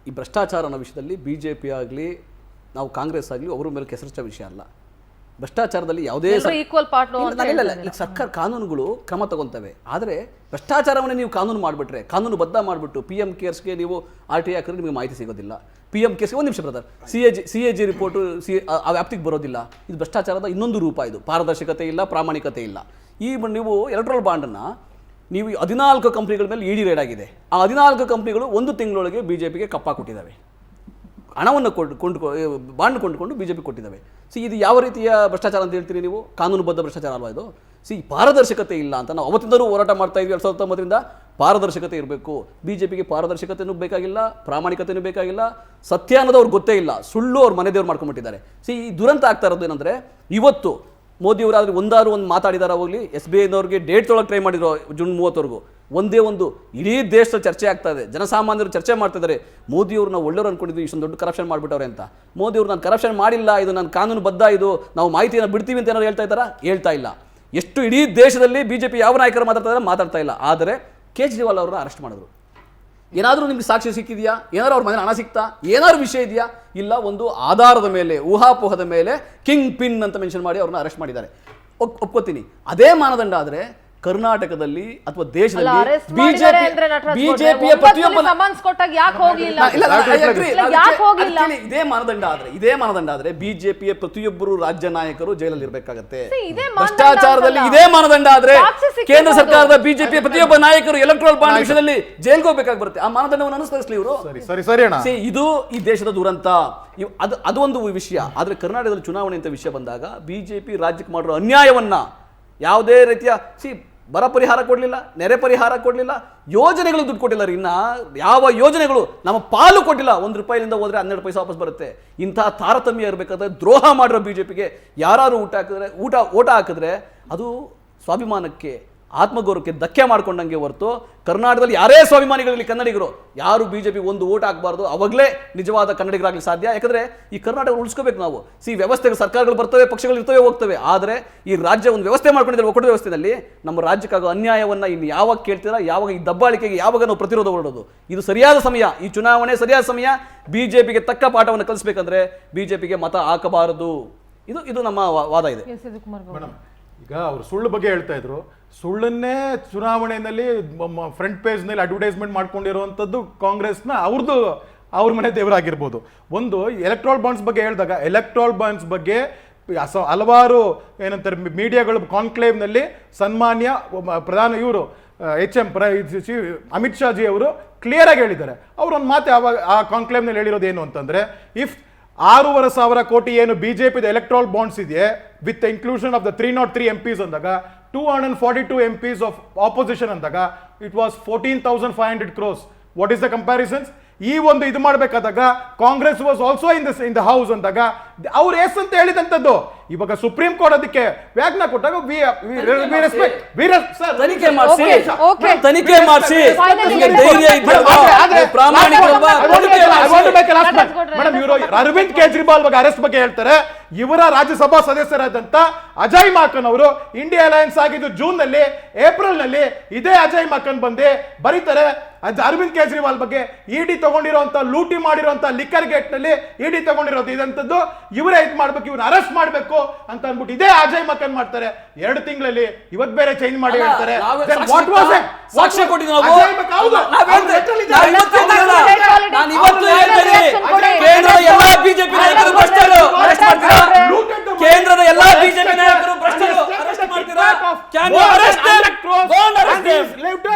ಈ ಭ್ರಷ್ಟಾಚಾರ ಅನ್ನೋ ವಿಷಯದಲ್ಲಿ BJP ಆಗಲಿ ನಾವು ಕಾಂಗ್ರೆಸ್ ಆಗಲಿ ಅವರ ಮೇಲೆ ಕೆಸರಿಸೋ ವಿಷಯ ಅಲ್ಲ. ಭ್ರಷ್ಟಾಚಾರದಲ್ಲಿ ಯಾವುದೇ ಸರ್ಕಾರ ಕಾನೂನುಗಳು ಕ್ರಮ ತಗೊಳ್ತವೆ. ಆದರೆ ಭ್ರಷ್ಟಾಚಾರವನ್ನೇ ನೀವು ಕಾನೂನು ಮಾಡಿಬಿಟ್ರೆ, ಕಾನೂನುಬದ್ಧ ಮಾಡಿಬಿಟ್ಟು PM ಕೇರ್ಸ್ಗೆ ನೀವು RTI ಹಾಕಿದ್ರೆ ನಿಮಗೆ ಮಾಹಿತಿ ಸಿಗೋದಿಲ್ಲ. PM ಕೇರ್ಸ್ಗೆ ಒಂದು ನಿಮಿಷ ಬ್ರದರ್, CAG ರಿಪೋರ್ಟು ಆ ವ್ಯಾಪ್ತಿಗೆ ಬರೋದಿಲ್ಲ. ಇದು ಭ್ರಷ್ಟಾಚಾರದ ಇನ್ನೊಂದು ರೂಪ. ಇದು ಪಾರದರ್ಶಕತೆ ಇಲ್ಲ, ಪ್ರಾಮಾಣಿಕತೆ ಇಲ್ಲ. ಈ ನೀವು ಎಲೆಕ್ಟ್ರಲ್ ಬಾಂಡನ್ನು ನೀವು 14 ಕಂಪ್ನಿಗಳ ಮೇಲೆ ED ರೇಡ್ ಆಗಿದೆ. ಆ 14 ಕಂಪ್ನಿಗಳು 1 ತಿಂಗಳೊಳಗೆ BJPಗೆ ಕಪ್ಪ ಕೊಟ್ಟಿದ್ದಾವೆ. ಹಣವನ್ನು ಬಾಂಡ್ ಕೊಂಡುಕೊಂಡು BJP ಕೊಟ್ಟಿದ್ದಾವೆ. ಇದು ಯಾವ ರೀತಿಯ ಭ್ರಷ್ಟಾಚಾರ ಅಂತ ಹೇಳ್ತೀರಿ ನೀವು? ಕಾನೂನುಬದ್ಧ ಭ್ರಷ್ಟಾಚಾರ ಅಲ್ವಾ ಇದು? ಪಾರದರ್ಶಕತೆ ಇಲ್ಲ ಅಂತ ನಾವು ಅವತ್ತಿಂದಲೂ ಹೋರಾಟ ಮಾಡ್ತಾ ಇದ್ವಿ. 2019ರಿಂದ ಪಾರದರ್ಶಕತೆ ಇರಬೇಕು. BJPಗೆ ಪಾರದರ್ಶಕತೆಯೂ ಬೇಕಾಗಿಲ್ಲ, ಪ್ರಾಮಾಣಿಕತೆಯೂ ಬೇಕಾಗಿಲ್ಲ, ಸತ್ಯ ಅನ್ನೋದು ಅವ್ರಿಗೆ ಗೊತ್ತೇ ಇಲ್ಲ. ಸುಳ್ಳು ಅವ್ರು ಮನೆ ದೇವ್ರು ಮಾಡ್ಕೊಂಡ್ಬಿಟ್ಟಿದ್ದಾರೆ. ಈ ದುರಂತ ಆಗ್ತಾ ಇರೋದು ಏನಂದರೆ, ಇವತ್ತು ಮೋದಿಯವರಾದ್ರೆ ಒಂದು ಮಾತಾಡಿದಾರ ಹೋಗಲಿ, SBIನವ್ರಿಗೆ ಡೇಟ್ ತೊಳಕ್ಕೆ ಟ್ರೈ ಮಾಡಿದ್ರು ಜೂನ್ 30ವರೆಗೂ. ಒಂದೇ ಒಂದು ಇಡೀ ದೇಶದ ಚರ್ಚೆ ಆಗ್ತಾ ಇದೆ, ಜನಸಾಮಾನ್ಯರು ಚರ್ಚೆ ಮಾಡ್ತಿದ್ದಾರೆ. ಮೋದಿಯವರು ನಾವು ಒಳ್ಳೆಯವರು ಅಂದ್ಕೊಂಡಿದ್ವಿ, ಇಷ್ಟೊಂದು ದೊಡ್ಡ ಕರಪ್ಷನ್ ಮಾಡಿಬಿಟ್ಟವ್ರೆ ಅಂತ. ಮೋದಿಯವರು ನಾನು ಕರಪ್ಷನ್ ಮಾಡಿಲ್ಲ, ಇದು ನಾನು ಕಾನೂನು ಬದ್ಧ, ಇದು ನಾವು ಮಾಹಿತಿಯನ್ನು ಬಿಡ್ತೀವಿ ಅಂತ ಏನಾದ್ರು ಹೇಳ್ತಾ ಇದ್ದಾರಾ? ಹೇಳ್ತಾ ಇಲ್ಲ. ಎಷ್ಟು ಇಡೀ ದೇಶದಲ್ಲಿ BJP ಯಾವ ನಾಯಕರು ಮಾತಾಡ್ತಾ ಇಲ್ಲ. ಆದರೆ ಕೇಜ್ರಿವಾಲ್ ಅವರನ್ನ ಅರೆಸ್ಟ್ ಮಾಡಿದ್ರು. ಏನಾದರೂ ನಿಮ್ಗೆ ಸಾಕ್ಷಿ ಸಿಕ್ಕಿದೆಯಾ? ಏನಾದ್ರು ಅವ್ರ ಮನೇಲಿ ಹಣ ಸಿಕ್ತಾ? ಏನಾದ್ರು ವಿಷಯ ಇದೆಯಾ? ಇಲ್ಲ. ಒಂದು ಆಧಾರದ ಮೇಲೆ, ಊಹಾಪೋಹದ ಮೇಲೆ ಕಿಂಗ್ ಪಿನ್ ಅಂತ ಮೆನ್ಷನ್ ಮಾಡಿ ಅವ್ರನ್ನ ಅರೆಸ್ಟ್ ಮಾಡಿದ್ದಾರೆ. ಒಪ್ಕೋತೀನಿ. ಅದೇ ಮಾನದಂಡ ಆದರೆ ಕರ್ನಾಟಕದಲ್ಲಿ ಅಥವಾ ದೇಶದಲ್ಲಿ ಬಿಜೆಪಿಯ ಪ್ರತಿಯೊಬ್ಬ ಇದೇ ಮಾನದಂಡ ಆದ್ರೆ ಬಿಜೆಪಿಯ ಪ್ರತಿಯೊಬ್ಬರು ರಾಜ್ಯ ನಾಯಕರು ಜೈಲಲ್ಲಿ ಇರಬೇಕಾಗತ್ತೆ. ಭ್ರಷ್ಟಾಚಾರದಲ್ಲಿ ಇದೇ ಮಾನದಂಡ ಆದ್ರೆ ಕೇಂದ್ರ ಸರ್ಕಾರದ ಬಿಜೆಪಿಯ ಪ್ರತಿಯೊಬ್ಬ ನಾಯಕರು ಎಲೆಕ್ಟ್ರಲ್ ಬಾಂಡ್ ವಿಷಯದಲ್ಲಿ ಜೈಲ್ಗೆ ಹೋಗ್ಬೇಕಾಗಿ ಬರುತ್ತೆ. ಆ ಮಾನದಂಡವನ್ನು ಅನುಸರಿಸಲಿ ಇವರು. ಇದು ಈ ದೇಶದ ದುರಂತ. ಅದು ಒಂದು ವಿಷಯ. ಆದ್ರೆ ಕರ್ನಾಟಕದಲ್ಲಿ ಚುನಾವಣೆ ಅಂತ ವಿಷಯ ಬಂದಾಗ ಬಿಜೆಪಿ ರಾಜ್ಯಕ್ಕೆ ಮಾಡಿರೋ ಅನ್ಯಾಯವನ್ನ ಯಾವುದೇ ರೀತಿಯ ಬರ ಪರಿಹಾರ ಕೊಡಲಿಲ್ಲ, ನೆರೆ ಪರಿಹಾರ ಕೊಡಲಿಲ್ಲ, ಯೋಜನೆಗಳು ದುಡ್ಡು ಕೊಟ್ಟಿಲ್ಲ. ಇನ್ನ ಯಾವ ಯೋಜನೆಗಳು ನಮ್ಮ ಪಾಲು ಕೊಟ್ಟಿಲ್ಲ. 1 ರೂಪಾಯಿಯಿಂದ ಹೋದ್ರೆ 12 ಪೈಸೆ ವಾಪಸ್ ಬರುತ್ತೆ. ಇಂತಹ ತಾರತಮ್ಯ ಇರಬೇಕಾದ್ರೆ ದ್ರೋಹ ಮಾಡಿರೋ ಬಿಜೆಪಿಗೆ ಯಾರು ಓಟ ಹಾಕಿದ್ರೆ ಅದು ಸ್ವಾಭಿಮಾನಕ್ಕೆ, ಆತ್ಮಗೌರವಕ್ಕೆ ಧಕ್ಕೆ ಮಾಡ್ಕೊಂಡಂಗೆ ಹೊರತು ಕರ್ನಾಟಕದಲ್ಲಿ ಯಾರೇ ಸ್ವಾಭಿಮಾನಿಗಳಲ್ಲಿ ಕನ್ನಡಿಗರು ಯಾರು ಬಿಜೆಪಿ ಒಂದು ಓಟ್ ಹಾಕಬಾರ್ದು. ಅವಾಗಲೇ ನಿಜವಾದ ಕನ್ನಡಿಗರಾಗಲಿ ಸಾಧ್ಯ. ಯಾಕಂದ್ರೆ ಈ ಕರ್ನಾಟಕ ಉಳಿಸ್ಕೋಬೇಕು ನಾವು. ವ್ಯವಸ್ಥೆಗಳು, ಸರ್ಕಾರಗಳು ಬರ್ತವೆ, ಪಕ್ಷಗಳು ಇರ್ತವೆ, ಹೋಗ್ತವೆ. ಆದರೆ ಈ ರಾಜ್ಯ ಒಂದು ವ್ಯವಸ್ಥೆ ಮಾಡ್ಕೊಂಡಿದ್ದಾರೆ. ಒಕ್ಕೂಟದ ವ್ಯವಸ್ಥೆಯಲ್ಲಿ ನಮ್ಮ ರಾಜ್ಯಕ್ಕಾಗೋ ಅನ್ಯಾಯವನ್ನ ಇನ್ನು ಯಾವಾಗ ಕೇಳ್ತೀರಾ, ಯಾವಾಗ ಈ ದಬ್ಬಾಳಿಕೆಗೆ ಯಾವಾಗ ನಾವು ಪ್ರತಿರೋಧ ಹೊರಡೋದು? ಇದು ಸರಿಯಾದ ಸಮಯ. ಈ ಚುನಾವಣೆ ಸರಿಯಾದ ಸಮಯ. ಬಿಜೆಪಿಗೆ ತಕ್ಕ ಪಾಠವನ್ನು ಕಲಿಸಬೇಕಂದ್ರೆ ಬಿಜೆಪಿಗೆ ಮತ ಹಾಕಬಾರದು. ಇದು ನಮ್ಮ ವಾದ ಇದೆ. ಈಗ ಅವರು ಸುಳ್ಳು ಬಗ್ಗೆ ಹೇಳ್ತಾ ಇದ್ರು. ಸುಳ್ಳನ್ನೇ ಚುನಾವಣೆಯಲ್ಲಿ ಫ್ರಂಟ್ ಪೇಜ್ನಲ್ಲಿ ಅಡ್ವರ್ಟೈಸ್ಮೆಂಟ್ ಮಾಡ್ಕೊಂಡಿರುವಂಥದ್ದು ಕಾಂಗ್ರೆಸ್ನ ಅವ್ರ ಮನೆ ದೇವರಾಗಿರ್ಬೋದು. ಒಂದು ಎಲೆಕ್ಟ್ರಾಲ್ ಬಾಂಡ್ಸ್ ಬಗ್ಗೆ ಹೇಳಿದಾಗ, ಎಲೆಕ್ಟ್ರಾಲ್ ಬಾಂಡ್ಸ್ ಬಗ್ಗೆ ಹಲವಾರು ಏನಂತಾರೆ ಮೀಡಿಯಾಗಳು ಕಾನ್ಕ್ಲೇವ್ನಲ್ಲಿ ಸನ್ಮಾನ್ಯ ಪ್ರಧಾನ ಇವರು ಅಮಿತ್ ಶಾ ಜಿ ಅವರು ಕ್ಲಿಯರ್ ಆಗಿ ಹೇಳಿದ್ದಾರೆ. ಅವರು ಒಂದು ಮಾತು ಯಾವಾಗ ಆ ಕಾನ್ಕ್ಲೇವ್ನಲ್ಲಿ ಹೇಳಿರೋದು ಏನು ಅಂತಂದ್ರೆ, ಇಫ್ 6,500 ಕೋಟಿ ಏನು ಬಿಜೆಪಿ ಎಲೆಕ್ಟ್ರಾಲ್ ಬಾಂಡ್ಸ್ ಇದೆ with inclusion of the 303 MPs ಅಂದಾಗ 242 MPs ಆಫ್ ಆಪೋಸಿಷನ್ ಅಂದಾಗ it was 14,500 crores. What is the comparisons? ಈ ಒಂದು ಇದು ಮಾಡಬೇಕಾದಾಗ Congress was also in the house ಅಂದಾಗ ಅವ್ರು ಎಸ್ ಅಂತ ಹೇಳಿದಂಥದ್ದು. ಇವಾಗ ಸುಪ್ರೀಂ ಕೋರ್ಟ್ ಅದಕ್ಕೆ ವ್ಯಾಖ್ಯಾನ ಕೊಟ್ಟಾಗ ಅರವಿಂದ್ ಕೇಜ್ರಿವಾಲ್ ಬಗ್ಗೆ ಅರೆಸ್ಟ್ ಬಗ್ಗೆ ಹೇಳ್ತಾರೆ. ಇವರ ರಾಜ್ಯಸಭಾ ಸದಸ್ಯರಾದಂತ ಅಜಯ್ ಮಾಕನ್ ಅವರು ಇಂಡಿಯಾ ಅಲಯನ್ಸ್ ಆಗಿದ್ದು ಜೂನ್ ನಲ್ಲಿ, ಏಪ್ರಿಲ್ ನಲ್ಲಿ ಇದೇ ಅಜಯ್ ಮಾಕನ್ ಬಂದು ಬರೀತಾರೆ ಅರವಿಂದ್ ಕೇಜ್ರಿವಾಲ್ ಬಗ್ಗೆ. ಇಡಿ ತಗೊಂಡಿರುವಂತ, ಲೂಟಿ ಮಾಡಿರುವಂತ ಲಿಕ್ಕರ್ ಗೇಟ್ ನಲ್ಲಿ ಇಡಿ ತಗೊಂಡಿರೋದು ಇದಂತದ್ದು ಇವರೇ ಇದು ಮಾಡ್ಬೇಕು, ಇವ್ರನ್ನ ಅರೆಸ್ಟ್ ಮಾಡ್ಬೇಕು ಅಂತ ಅನ್ಬಿಟ್ಟು ಇದೇ ಅಜಯ್ ಮಕನ್ ಮಾಡ್ತಾರೆ. 2 ತಿಂಗಳಲ್ಲಿ ಇವತ್ತು ಬೇರೆ ಚೇಂಜ್ ಮಾಡಿ ಹೇಳ್ತಾರೆ. ಸಾಕ್ಷ್ಯ ಕೊಟ್ಟಿದ್ದೀವಿ ಕೇಂದ್ರದ ಎಲ್ಲಾ ಬಿಜೆಪಿ ನಾಯಕರು ಭ್ರಷ್ಟರು. ಅರೆಸ್ಟ್ ಮಾಡ್ತೀರಾ? Can you arrest them? Go and arrest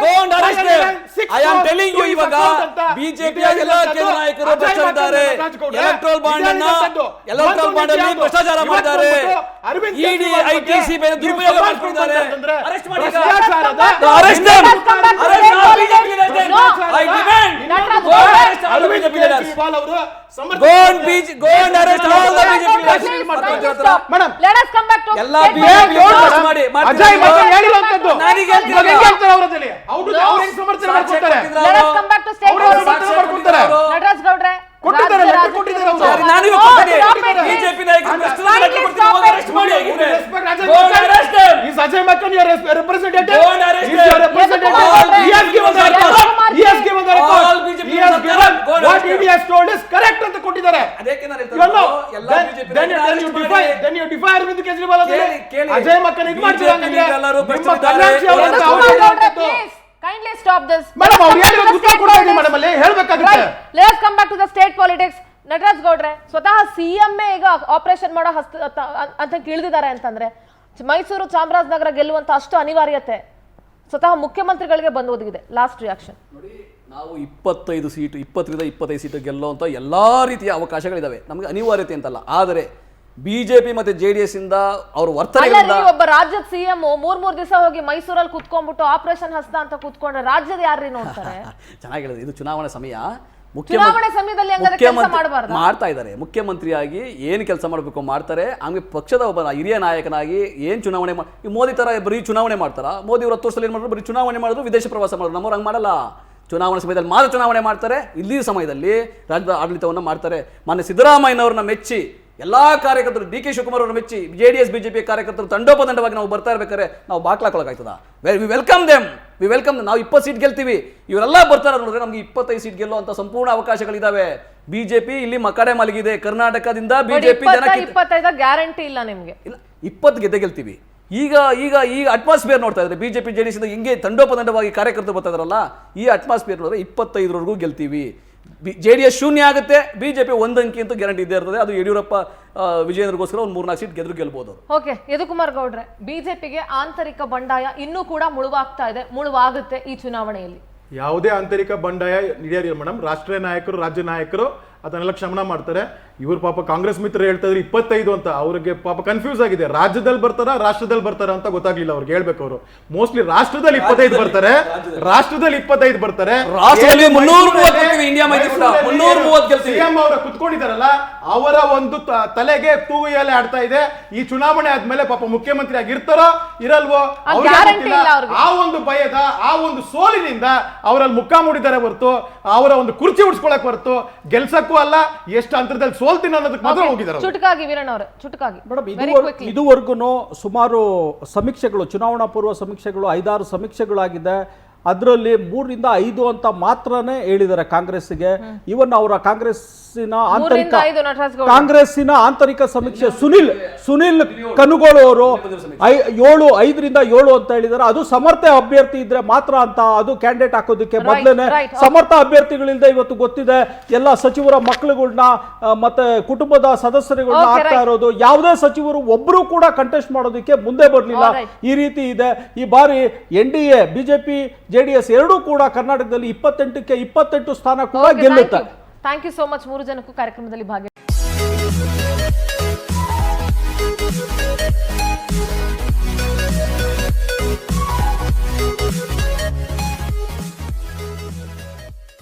them. I am telling you, ಇವಾಗ ಬಿಜೆಪಿಯ ಎಲ್ಲಾ ಕೇಂದ್ರ ನಾಯಕರು ಭ್ರಷ್ಟರಿದ್ದಾರೆ. ಎಲೆಕ್ಟ್ರಲ್ ಬಾಂಡ್ ಅಲ್ಲಿ ಭ್ರಷ್ಟಾಚಾರ ಮಾಡಿದ್ದಾರೆ. ಇಡಿ ಐಟಿಸಿ ಮೇಲೆ ದುರುಪಯೋಗ ಮಾಡ್ತಿದ್ದಾರೆ. ಅರೆಸ್ಟ್ ಮಾಡಿ. Arrest them. I demand BJP leaders. Go and arrest all the BJP leaders. Madam, let us come back to ಎಲ್ಲ ಬಿಜೆಪಿ ಅರೆಸ್ಟ್ ಮಾಡಿ. ಅಜಯ್ ಮಕನ್ ಹೇಳಿರುವಂತದ್ದು ನನಗೆ ಹೇಳ್ತಿಲ್ಲ. ಹೇಳ್ತಾರೆ ಅವರಲ್ಲಿ ಅವ್ರು ಸಮರ್ಥನೆ ಮಾಡ್ತಾರೆ. Let us come back to state Nataraj ಗೌಡ್ರೆ ಕೊಟ್ಟಿದ್ದಾರೆ, ಲೆಟರ್ ಕೊಟ್ಟಿದ್ದಾರೆ ಅವರು. ನಾನು ಕೊಡ್ತೀನಿ. ಬಿಜೆಪಿ ನಾಯಕರು ಭ್ರಷ್ಟರಿಗೆ ಲೆಟರ್ ಕೊಡ್ತೀನಿ, ಅರೆಸ್ಟ್ ಮಾಡಿ. Go and arrest them. Is Ajay Makan your representative? Go and arrest them. He has given the report. He has given the report. All BJP He has given what he he has told is correct ಅಂತ ಕೊಟ್ಟಿದ್ದಾರೆ. ಅದಕ್ಕೆ ನಾನು ಹೇಳ್ತಾ You know, ಇರೋದು, ಎಲ್ಲ BJP then you defy Arvind Kejriwal ಅಂದ್ರೆ ಕೇಳಿ. ಅಜಯ್ ಮಕ್ಕನ್ ಇದು ಮಾಡ್ತೀರಾ ಅಂದ್ರೆ ಎಲ್ಲರೂ ನಿಮ್ಮ ಪ್ರಶ್ನಿಸಿದ್ದಾರೆ. ಕಲ್ಯಾಣ್ ಅವರು ಅಂತ Kumar ಅವ್ರು Gowda, ಹೇಳ್ತಿದ್ದು. please, kindly stop this. Madam ಅವ್ರು ಹೇಳಿರೋ ಉತ್ತರ ಕೊಡ್ತಾ ಇದ್ದೀನಿ ಮೇಡಮ್ ಅಲ್ಲಿ ಹೇಳ್ಬೇಕಾಗುತ್ತೆ. Right. Let's come back to the state politics. Nataraj ಗೌಡ್ರೆ, ಸ್ವತಃ ಸಿಎಂ ಈಗ ಆಪರೇಷನ್ ಮಾಡೋ ಅಂತ ಕೇಳಿದಿದ್ದಾರೆ ಅಂತಂದ್ರೆ ಮೈಸೂರು ಚಾಮರಾಜನಗರ ಗೆಲ್ಲುವಂತ ಅಷ್ಟು ಅನಿವಾರ್ಯತೆ ಸ್ವತಃ ಮುಖ್ಯಮಂತ್ರಿಗಳಿಗೆ ಬಂದು ಒದಗಿದೆ. ಲಾಸ್ಟ್ ರಿಯಾಕ್ಷನ್ ನೋಡಿ, ನಾವು 25 ಸೀಟು 20ರಿಂದ 25 ಸೀಟು ಗೆಲ್ಲುವಂಥ ಎಲ್ಲಾ ರೀತಿಯ ಅವಕಾಶಗಳಿದಾವೆ, ನಮಗೆ ಅನಿವಾರ್ಯತೆ ಅಂತಲ್ಲ. ಆದರೆ ಬಿಜೆಪಿ ಮತ್ತೆ JDS ಇಂದ ಅವ್ರ ವರ್ತನೆಗಳಿಂದ ಒಬ್ಬ ರಾಜ್ಯದ ಸಿಎಂ ಮೂರ್ ದಿವಸ ಹೋಗಿ ಮೈಸೂರಲ್ಲಿ ಕುತ್ಕೊಂಡ್ಬಿಟ್ಟು ಆಪರೇಷನ್ ಹಸ್ತ ಅಂತ ಕುತ್ಕೊಂಡ್ರೆ ರಾಜ್ಯದ ಯಾರ್ರಿ ನೋಡ್ತಾರೆ? ಚೆನ್ನಾಗಿ ಹೇಳಿದ್ರು, ಇದು ಚುನಾವಣೆ ಸಮಯ. ಚುನಾವಣೆ ಸಮಯದಲ್ಲಿ ಹಂಗಾದ್ರೆ ಕೆಲಸ ಮಾಡಬಾರ್ದು. ಮಾಡ್ತಾ ಇದ್ದಾರೆ, ಮುಖ್ಯಮಂತ್ರಿಯಾಗಿ ಏನು ಕೆಲಸ ಮಾಡಬೇಕು ಮಾಡ್ತಾರೆ. ಆಮೇಲೆ ಪಕ್ಷದ ಒಬ್ಬ ಹಿರಿಯ ನಾಯಕನಾಗಿ ಏನು ಚುನಾವಣೆ ಈ ಮೋದಿ ತರ ಬರೀ ಚುನಾವಣೆ ಮಾಡ್ತಾರ? ಮೋದಿ ಅವರು 10 ವರ್ಷದಲ್ಲಿ ಏನು ಮಾಡಿದ್ರು? ಬರೀ ಚುನಾವಣೆ ಮಾಡಿದ್ರು, ವಿದೇಶ ಪ್ರವಾಸ ಮಾಡಿದ್ರು. ನಮ್ಮವ್ರು ಹಂಗೆ ಮಾಡಲ್ಲ. ಚುನಾವಣೆ ಸಮಯದಲ್ಲಿ ಮಾತ್ರ ಚುನಾವಣೆ ಮಾಡ್ತಾರೆ, ಇಲ್ಲಿ ಸಮಯದಲ್ಲಿ ರಾಜ್ಯದ ಆಡಳಿತವನ್ನು ಮಾಡ್ತಾರೆ. ಮಾನ್ಯ ಸಿದ್ದರಾಮಯ್ಯನವ್ರನ್ನ ಮೆಚ್ಚಿ ಎಲ್ಲಾ ಕಾರ್ಯಕರ್ತರು, DK ಶಿವಕುಮಾರ್ ಅವರನ್ನ ಮೆಚ್ಚಿ JDS BJP ಕಾರ್ಯಕರ್ತರು ತಂಡೋಪತಂಡವಾಗಿ ನಾವು ಬರ್ತಾ ಇರ್ಬೇಕಾದ್ರೆ ನಾವು ಬಾಕ್ಲಾಕೊಳಕಾಯ್ತದ? V welcome them. ನಾವು 20 ಸೀಟ್ ಗೆಲ್ತೀವಿ, ಇವರೆಲ್ಲ ಬರ್ತಾರೆ ನೋಡಿದ್ರೆ ನಮ್ಗೆ 25 ಸೀಟ್ ಗೆಲ್ಲುವಂತ ಸಂಪೂರ್ಣ ಅವಕಾಶಗಳಿದಾವೆ. ಬಿಜೆಪಿ ಇಲ್ಲಿ ಮಕಡೆ ಮಲಗಿದೆ. ಕರ್ನಾಟಕದಿಂದ ಬಿಜೆಪಿ 25 ಗ್ಯಾರಂಟಿ ಇಲ್ಲ ನಿಮ್ಗೆ. 20 ಗೆಲ್ತೀವಿ. ಈಗ ಅಟ್ಮಾಸ್ಫಿಯರ್ ನೋಡ್ತಾ ಇದ್ರೆ ಬಿಜೆಪಿ JDS ಇಂದ ಹಿಂಗೆ ತಂಡೋಪತಂಡವಾಗಿ ಕಾರ್ಯಕರ್ತರು ಬರ್ತಾ ಇದಾರಲ್ಲ, ಈ ಅಟ್ಮಾಸ್ಫಿಯರ್ ನೋಡಿದ್ರೆ 25ರವರೆಗೂ ಗೆಲ್ತೀವಿ. JDS ಶೂನ್ಯ ಆಗುತ್ತೆ, ಬಿಜೆಪಿ 1 ಅಂಕಿ ಅಂತೂ ಗ್ಯಾರಂಟಿ ಇದ್ದೇ ಇರ್ತದೆ. ಅದು ಯಡಿಯೂರಪ್ಪ ವಿಜಯೇಂದ್ರಗೋಸ್ಕರ ಒಂದು 3-4 ಸೀಟ್ ಗೆಲ್ಬಹುದು. ಓಕೆ, ಯದುಕುಮಾರ್ ಗೌಡ್ರೆ, ಬಿಜೆಪಿಗೆ ಆಂತರಿಕ ಬಂಡಾಯ ಇನ್ನೂ ಕೂಡ ಮುಳುವಾಗ್ತಾ ಇದೆ, ಮುಳುವಾಗುತ್ತೆ ಈ ಚುನಾವಣೆಯಲ್ಲಿ. ಯಾವುದೇ ಆಂತರಿಕ ಬಂಡಾಯ ನಡೆಯಲ್ಲ ಮೇಡಮ್. ರಾಷ್ಟ್ರೀಯ ನಾಯಕರು, ರಾಜ್ಯ ನಾಯಕರು ಅದನ್ನೆಲ್ಲ ಕ್ಷಮನ ಮಾಡ್ತಾರೆ. ಇವ್ರು ಪಾಪ ಕಾಂಗ್ರೆಸ್ ಮಿತ್ರರು ಹೇಳ್ತಾ ಇದ್ರು 25 ಅಂತ. ಅವ್ರಿಗೆ ಪಾಪ ಕನ್ಫ್ಯೂಸ್ ಆಗಿದೆ, ರಾಜ್ಯದಲ್ಲಿ ಬರ್ತಾರ ರಾಷ್ಟ್ರದಲ್ಲಿ ಬರ್ತಾರ ಅಂತ ಗೊತ್ತಾಗ್ಲಿಲ್ಲ ಅವ್ರಿಗೆ. ಹೇಳ್ಬೇಕು ಅವರು ಮೋಸ್ಟ್ಲಿ ರಾಷ್ಟ್ರದಲ್ಲಿ 25 ಬರ್ತಾರೆ, ರಾಷ್ಟ್ರದಲ್ಲಿ 25 ಬರ್ತಾರೆ. ರಾಷ್ಟ್ರದಲ್ಲಿ 330 ಇಂಡಿಯಾ ಮೈತ್ರಿಕೂಟ 330 ಗೆಲ್ತೀವಿ. ಸಿಎಂ ಅವರ ಕುತ್ಕೊಂಡಿದಾರಲ್ಲ, ಅವರ ಒಂದು ತಲೆಗೆ ತೂಗು ಎಲೆ ಆಡ್ತಾ ಇದೆ. ಈ ಚುನಾವಣೆ ಆದ್ಮೇಲೆ ಪಾಪ ಮುಖ್ಯಮಂತ್ರಿ ಆಗಿರ್ತಾರೋ ಇರಲ್ವೋ ಆ ಒಂದು ಭಯದ, ಆ ಒಂದು ಸೋಲಿನಿಂದ ಅವರಲ್ಲಿ ಮುಖ ಮೂಡಿದ್ದಾರೆ ಹೊರತು ಅವರ ಒಂದು ಕುರ್ಚಿ ಉಡ್ಸ್ಕೊಳಕ್ ಹೊರತು ಗೆಲ್ಸಕ್ಕೂ ಅಲ್ಲ. ಎಷ್ಟು ಅಂತರದಲ್ಲಿ ಸೋಲ್ತೀನಿ ಅನ್ನೋದಕ್ಕೆ ಮಾತ್ರ ಹೋಗಿದ್ದಾರೆ. ಚುಟುಕಾಗಿ ವೀರಣ್ಣ ಅವರೇ, ಚುಟುಕಾಗಿ. ಇದುವರೆಗೂ ಸುಮಾರು ಸಮೀಕ್ಷೆಗಳು, ಚುನಾವಣಾ ಪೂರ್ವ ಸಮೀಕ್ಷೆಗಳು 5-6 ಸಮೀಕ್ಷೆಗಳಾಗಿದೆ. ಅದರಲ್ಲಿ 3ರಿಂದ 5 ಅಂತ ಮಾತ್ರನೇ ಹೇಳಿದ್ದಾರೆ ಕಾಂಗ್ರೆಸ್ಗೆ. ಇವನ್ ಅವರ ಕಾಂಗ್ರೆಸ್ಸಿನ ಆಂತರಿಕ ಸಮೀಕ್ಷೆ ಸುನಿಲ್ ಕನುಗೋಳು ಅವರು 5ರಿಂದ 7 ಅಂತ ಹೇಳಿದ್ದಾರೆ. ಅದು ಸಮರ್ಥ ಅಭ್ಯರ್ಥಿ ಇದ್ರೆ ಮಾತ್ರ ಅಂತ, ಅದು ಕ್ಯಾಂಡಿಡೇಟ್ ಹಾಕೋದಕ್ಕೆ ಮೊದಲೇನೆ ಸಮರ್ಥ ಅಭ್ಯರ್ಥಿಗಳಿಂದ ಇವತ್ತು ಗೊತ್ತಿದೆ. ಎಲ್ಲ ಸಚಿವರ ಮಕ್ಕಳುಗಳನ್ನ ಮತ್ತೆ ಕುಟುಂಬದ ಸದಸ್ಯರುಗಳನ್ನ ಆಗ್ತಾ ಇರೋದು. ಯಾವುದೇ ಸಚಿವರು ಒಬ್ರು ಕೂಡ ಕಂಟೆಸ್ಟ್ ಮಾಡೋದಕ್ಕೆ ಮುಂದೆ ಬರಲಿಲ್ಲ. ಈ ರೀತಿ ಇದೆ. ಈ ಬಾರಿ NDA ಬಿಜೆಪಿ JDS ಎರಡೂ ಕೂಡ ಕರ್ನಾಟಕದಲ್ಲಿ 28ಕ್ಕೆ 28 ಸ್ಥಾನ ಕೂಡ ಗೆಲ್ಲುತ್ತೆ. ಥ್ಯಾಂಕ್ ಯು ಸೋ ಮಚ್ 3 ಜನಕ್ಕೂ ಕಾರ್ಯಕ್ರಮದಲ್ಲಿ ಭಾಗ